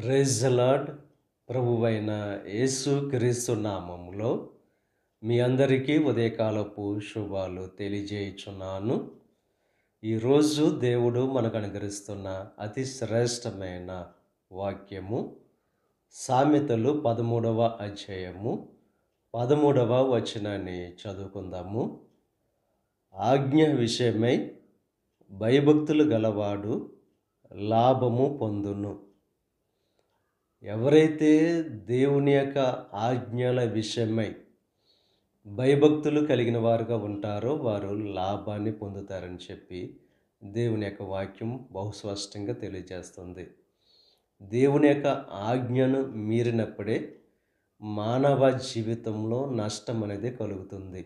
Praise the lord. ప్రభువైన యేసు క్రీస్తు నామములో మీ అందరికీ ఉదయకాలపు శుభాలు తెలియజేయుచున్నాను. ఈరోజు దేవుడు మనకు అనుగ్రహిస్తున్న అతి శ్రేష్టమైన వాక్యము సామెతలు 13వ అధ్యాయము 13వ వచనాన్ని చదువుకుందాము. ఆజ్ఞ విషయమై భయభక్తులు గలవాడు లాభము పొందును. ఎవరైతే దేవుని యొక్క ఆజ్ఞల విషయమై భయభక్తులు కలిగిన వారుగా ఉంటారో వారు లాభాన్ని పొందుతారని చెప్పి దేవుని యొక్క వాక్యం బహుస్పష్టంగా తెలియజేస్తుంది. దేవుని యొక్క ఆజ్ఞను మీరినప్పుడే మానవ జీవితంలో నష్టం అనేది కలుగుతుంది.